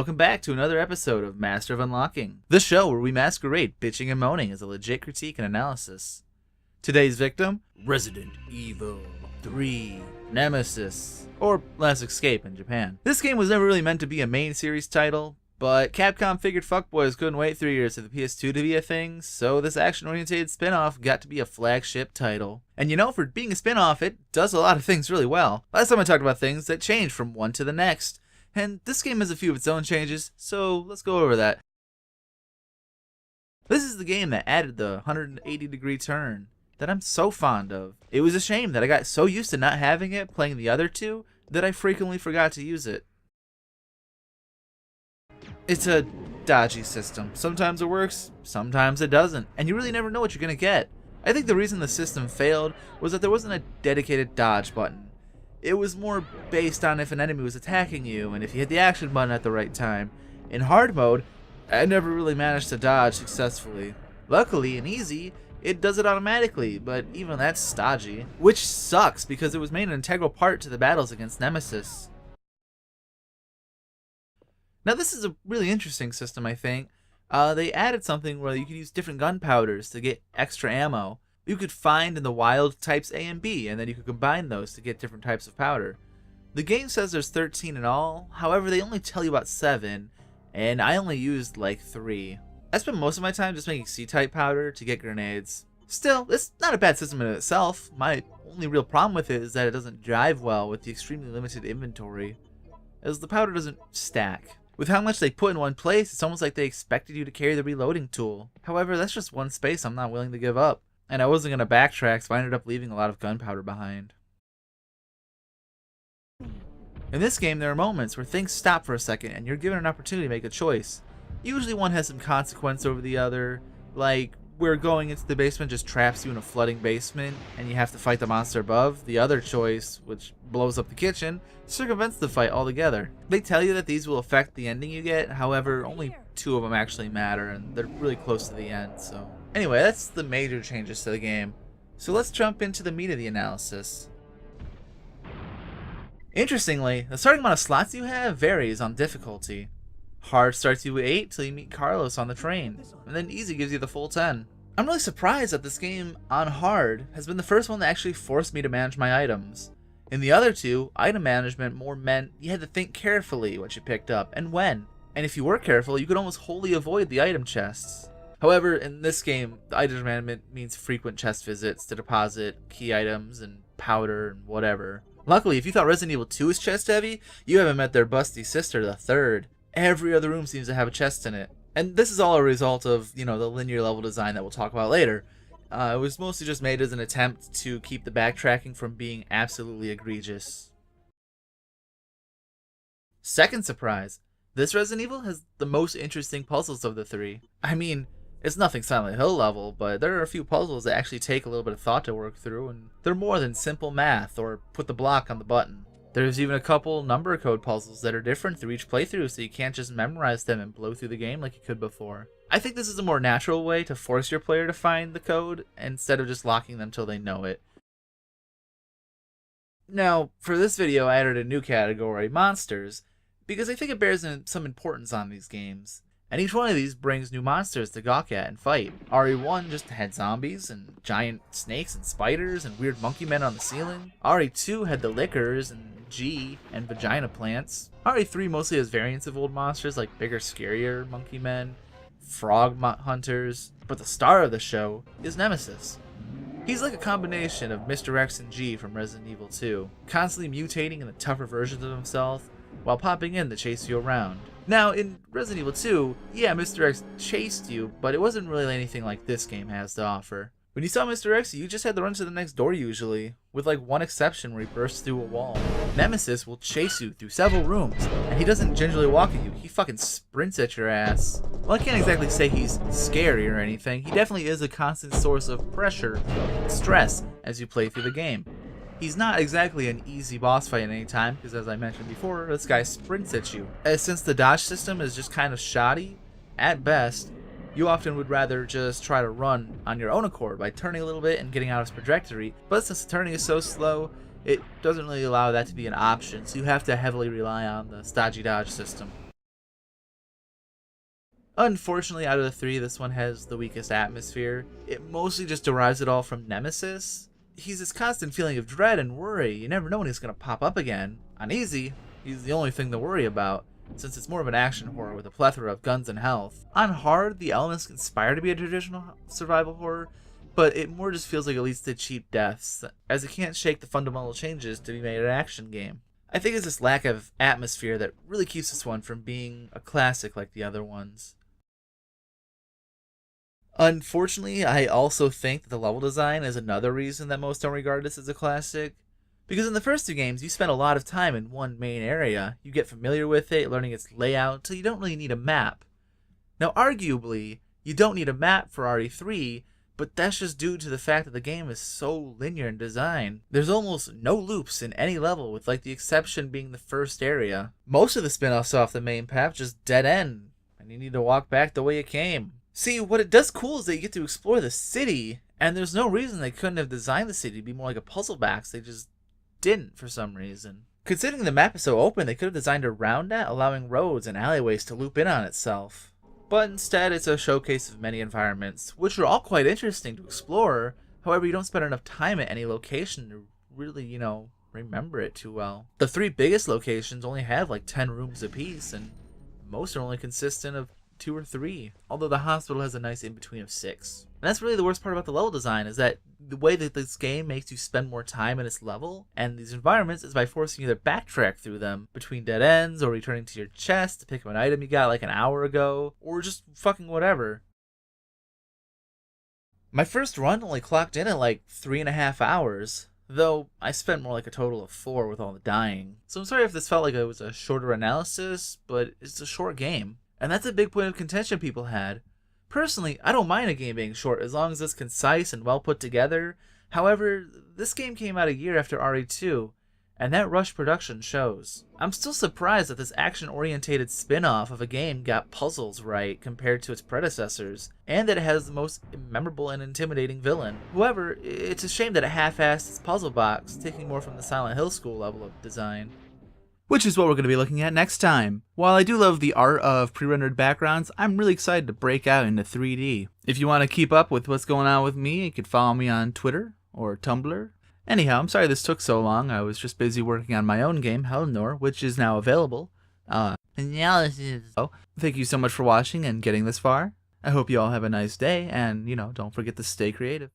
welcome back to another episode of Master of Unlocking, the show where we masquerade bitching and moaning as a legit critique and analysis. Today's victim, Resident Evil 3 Nemesis, or Last Escape in Japan. This game was never really meant to be a main series title, but Capcom figured fuckboys couldn't wait 3 years for the PS2 to be a thing, so this action-oriented spin-off got to be a flagship title. And you know, for being a spin-off, it does a lot of things really well. Last time I talked about things that changed from one to the next, and this game has a few of its own changes, so let's go over that. This is the game that added the 180-degree turn that I'm so fond of. It was a shame that I got so used to not having it playing the other two that I frequently forgot to use it. It's a dodgy system. Sometimes it works, sometimes it doesn't, and you really never know what you're gonna get. I think the reason the system failed was that there wasn't a dedicated dodge button. It was more based on if an enemy was attacking you and if you hit the action button at the right time. In hard mode, I never really managed to dodge successfully. Luckily, in easy, it does it automatically, but even that's stodgy. Which sucks because it was made an integral part to the battles against Nemesis. Now this is a really interesting system, I think. They added something where you could use different gunpowders to get extra ammo. You could find in the wild types A and B, and then you could combine those to get different types of powder. The game says there's 13 in all, however they only tell you about 7, and I only used like 3. I spent most of my time just making C-type powder to get grenades. Still, it's not a bad system in itself. My only real problem with it is that it doesn't jive well with the extremely limited inventory, as the powder doesn't stack. With how much they put in one place, it's almost like they expected you to carry the reloading tool. However, that's just one space I'm not willing to give up. And I wasn't going to backtrack, so I ended up leaving a lot of gunpowder behind. In this game, there are moments where things stop for a second and you're given an opportunity to make a choice. Usually one has some consequence over the other, like where going into the basement just traps you in a flooding basement and you have to fight the monster above. The other choice, which blows up the kitchen, circumvents the fight altogether. They tell you that these will affect the ending you get, however, only 2 of them actually matter and they're really close to the end, so. Anyway, that's the major changes to the game. So let's jump into the meat of the analysis. Interestingly, the starting amount of slots you have varies on difficulty. Hard starts you with 8 till you meet Carlos on the train, and then easy gives you the full 10. I'm really surprised that this game on hard has been the first one that actually forced me to manage my items. In the other two, item management more meant you had to think carefully what you picked up and when, and if you were careful, you could almost wholly avoid the item chests. However, in this game, the item management means frequent chest visits to deposit key items and powder and whatever. Luckily, if you thought Resident Evil 2 is chest heavy, you haven't met their busty sister, the third. Every other room seems to have a chest in it. And this is all a result of, the linear level design that we'll talk about later. It was mostly just made as an attempt to keep the backtracking from being absolutely egregious. Second surprise, this Resident Evil has the most interesting puzzles of the 3. I mean, it's nothing Silent Hill level, but there are a few puzzles that actually take a little bit of thought to work through, and they're more than simple math or put the block on the button. There's even a couple number code puzzles that are different through each playthrough, so you can't just memorize them and blow through the game like you could before. I think this is a more natural way to force your player to find the code, instead of just locking them till they know it. Now, for this video I added a new category, monsters, because I think it bears some importance on these games. And each one of these brings new monsters to gawk at and fight. RE1 just had zombies and giant snakes and spiders and weird monkey men on the ceiling. RE2 had the lickers and G and vagina plants. RE3 mostly has variants of old monsters like bigger, scarier monkey men, frog hunters, but the star of the show is Nemesis. He's like a combination of Mr. X and G from Resident Evil 2, constantly mutating into tougher versions of himself while popping in to chase you around. Now, in Resident Evil 2, yeah, Mr. X chased you, but it wasn't really anything like this game has to offer. When you saw Mr. X, you just had to run to the next door usually, with like one exception where he bursts through a wall. Nemesis will chase you through several rooms, and he doesn't gingerly walk at you, he fucking sprints at your ass. Well, I can't exactly say he's scary or anything, he definitely is a constant source of pressure and stress as you play through the game. He's not exactly an easy boss fight at any time, because as I mentioned before, this guy sprints at you. Since the dodge system is just kind of shoddy, at best, you often would rather just try to run on your own accord by turning a little bit and getting out of his trajectory, but since the turning is so slow, it doesn't really allow that to be an option, so you have to heavily rely on the stodgy dodge system. Unfortunately, out of the three, this one has the weakest atmosphere. It mostly just derives it all from Nemesis. He's this constant feeling of dread and worry. You never know when he's going to pop up again. On easy, he's the only thing to worry about, since it's more of an action horror with a plethora of guns and health. On hard, the elements conspire to be a traditional survival horror, but it more just feels like it leads to cheap deaths, as it can't shake the fundamental changes to be made an action game. I think it's this lack of atmosphere that really keeps this one from being a classic like the other ones. Unfortunately, I also think that the level design is another reason that most don't regard this as a classic. Because in the first two games, you spend a lot of time in one main area. You get familiar with it, learning its layout, until you don't really need a map. Now, arguably, you don't need a map for RE3, but that's just due to the fact that the game is so linear in design. There's almost no loops in any level, with like the exception being the first area. Most of the spin-offs off the main path just dead end, and you need to walk back the way you came. See, what it does cool is that you get to explore the city, and there's no reason they couldn't have designed the city to be more like a puzzle box. They just didn't for some reason. Considering the map is so open, they could have designed around that, allowing roads and alleyways to loop in on itself. But instead, it's a showcase of many environments, which are all quite interesting to explore. However, you don't spend enough time at any location to really, remember it too well. The three biggest locations only have like 10 rooms apiece, and most are only consistent of 2 or 3, although the hospital has a nice in-between of 6. And that's really the worst part about the level design, is that the way that this game makes you spend more time in its level and these environments is by forcing you to backtrack through them between dead ends or returning to your chest to pick up an item you got like an hour ago, or just fucking whatever. My first run only clocked in at like 3.5 hours, though I spent more like a total of 4 with all the dying. So I'm sorry if this felt like it was a shorter analysis, but it's a short game. And that's a big point of contention people had. Personally, I don't mind a game being short as long as it's concise and well put together. However, this game came out a year after RE2, and that rush production shows. I'm still surprised that this action-orientated spin-off of a game got puzzles right compared to its predecessors, and that it has the most memorable and intimidating villain. However, it's a shame that it half-assed its puzzle box, taking more from the Silent Hill school level of design. Which is what we're going to be looking at next time. While I do love the art of pre-rendered backgrounds, I'm really excited to break out into 3D. If you want to keep up with what's going on with me, you could follow me on Twitter or Tumblr. Anyhow, I'm sorry this took so long. I was just busy working on my own game, Hellenore, which is now available. Thank you so much for watching and getting this far. I hope you all have a nice day, and, don't forget to stay creative.